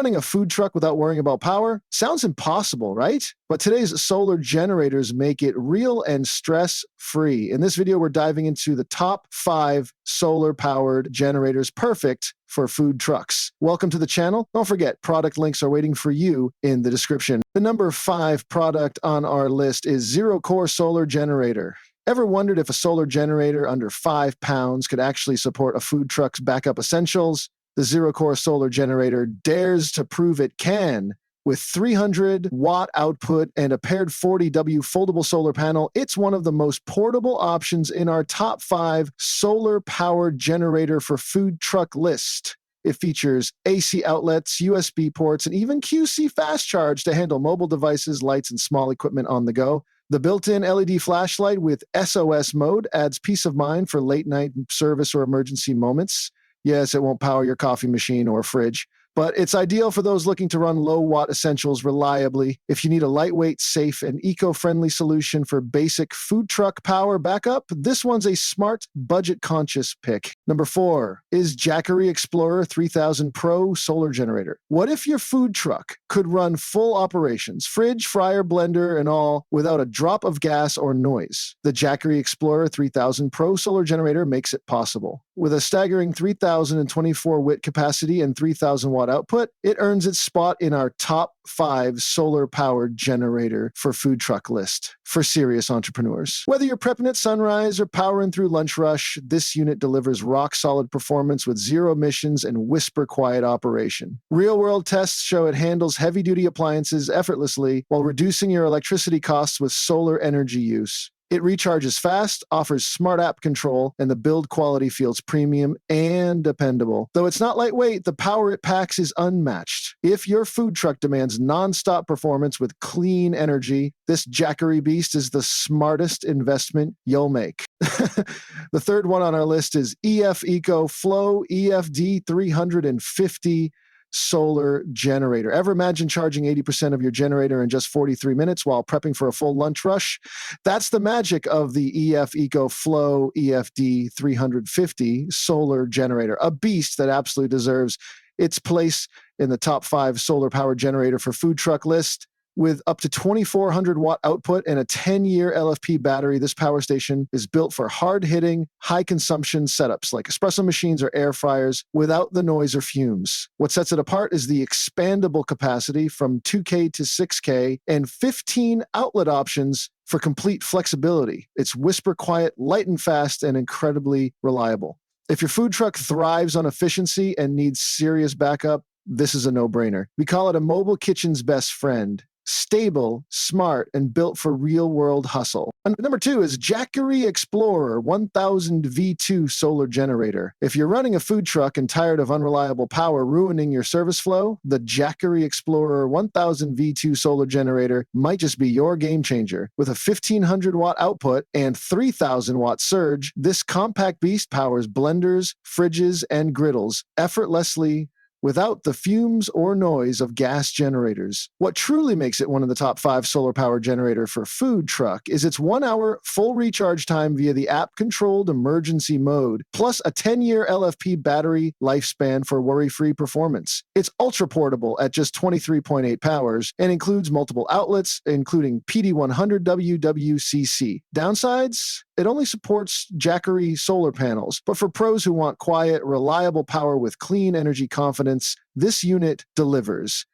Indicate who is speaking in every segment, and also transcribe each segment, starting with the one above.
Speaker 1: running a food truck without worrying about power? Sounds impossible, right? But today's solar generators make it real and stress-free. In this video, we're diving into the top 5 solar-powered generators perfect for food trucks. Welcome to the channel. Don't forget, product links are waiting for you in the description. The number 5 product on our list is ZeroKor Solar Generator. Ever wondered if a solar generator under 5 pounds could actually support a food truck's backup essentials? The ZeroKor solar generator dares to prove it can. With 300-watt output and a paired 40W foldable solar panel, it's one of the most portable options in our top 5 solar-powered generator for food truck list. It features AC outlets, USB ports, and even QC fast charge to handle mobile devices, lights, and small equipment on the go. The built-in LED flashlight with SOS mode adds peace of mind for late-night service or emergency moments. Yes, it won't power your coffee machine or fridge, but it's ideal for those looking to run low-watt essentials reliably. If you need a lightweight, safe, and eco-friendly solution for basic food truck power backup, this one's a smart, budget-conscious pick. Number 4 is Jackery Explorer 3000 Pro Solar Generator. What if your food truck could run full operations, fridge, fryer, blender, and all, without a drop of gas or noise? The Jackery Explorer 3000 Pro Solar Generator makes it possible. With a staggering 3,024 watt capacity and 3,000 watt output, it earns its spot in our top 5 solar-powered generator for food truck list for serious entrepreneurs. Whether you're prepping at sunrise or powering through lunch rush, this unit delivers rock-solid performance with 0 emissions and whisper-quiet operation. Real-world tests show it handles heavy-duty appliances effortlessly while reducing your electricity costs with solar energy use. It recharges fast, offers smart app control, and the build quality feels premium and dependable. Though it's not lightweight, the power it packs is unmatched. If your food truck demands non-stop performance with clean energy, this Jackery beast is the smartest investment you'll make. The third one on our list is ECOFLOW EFD 350 solar generator. Ever imagine charging 80% of your generator in just 43 minutes while prepping for a full lunch rush? That's the magic of the ECOFLOW EFD 350 solar generator, a beast that absolutely deserves its place in the top 5 solar powered generator for food truck list. With up to 2,400 watt output and a 10-year LFP battery, this power station is built for hard-hitting, high-consumption setups like espresso machines or air fryers without the noise or fumes. What sets it apart is the expandable capacity from 2K to 6K and 15 outlet options for complete flexibility. It's whisper quiet, light and fast, and incredibly reliable. If your food truck thrives on efficiency and needs serious backup, this is a no-brainer. We call it a mobile kitchen's best friend. Stable, smart, and built for real-world hustle. And number 2 is Jackery Explorer 1000 V2 Solar Generator. If you're running a food truck and tired of unreliable power ruining your service flow, the Jackery Explorer 1000 V2 Solar Generator might just be your game changer. With a 1,500 watt output and 3,000 watt surge, this compact beast powers blenders, fridges, and griddles effortlessly without the fumes or noise of gas generators. What truly makes it one of the top 5 solar power generator for food truck is its 1-hour full recharge time via the app-controlled emergency mode, plus a 10-year LFP battery lifespan for worry-free performance. It's ultra-portable at just 23.8 powers and includes multiple outlets, including PD100W WCC. Downsides? It only supports Jackery solar panels, but for pros who want quiet, reliable power with clean energy confidence, this unit delivers.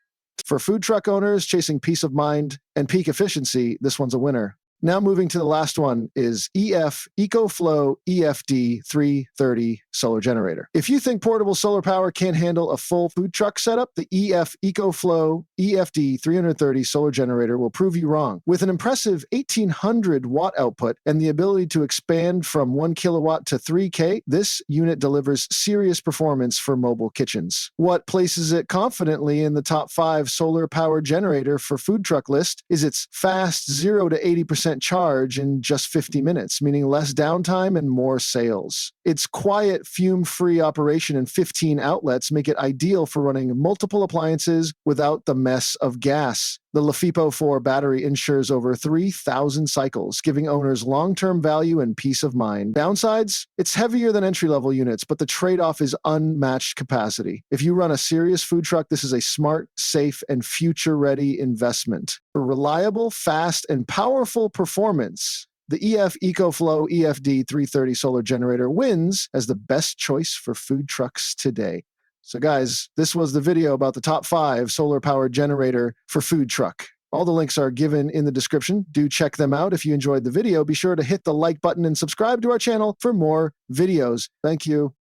Speaker 1: For food truck owners chasing peace of mind and peak efficiency, this one's a winner. Now moving to the last one is ECOFLOW EFD 330 Solar Generator. If you think portable solar power can't handle a full food truck setup, the ECOFLOW EFD 330 Solar Generator will prove you wrong. With an impressive 1,800 watt output and the ability to expand from 1 kilowatt to 3K, this unit delivers serious performance for mobile kitchens. What places it confidently in the top 5 solar power generator for food truck list is its fast 0 to 80% charge in just 50 minutes, meaning less downtime and more sales. Its quiet fume-free operation and 15 outlets make it ideal for running multiple appliances without the mess of gas. The LiFePO 4 battery ensures over 3,000 cycles, giving owners long-term value and peace of mind. Downsides? It's heavier than entry-level units, but the trade-off is unmatched capacity. If you run a serious food truck, this is a smart, safe, and future-ready investment. For reliable, fast, and powerful performance, the ECOFLOW EFD 330 solar generator wins as the best choice for food trucks today. So guys, this was the video about the top 5 solar-powered generator for food truck. All the links are given in the description. Do check them out. If you enjoyed the video, be sure to hit the like button and subscribe to our channel for more videos. Thank you.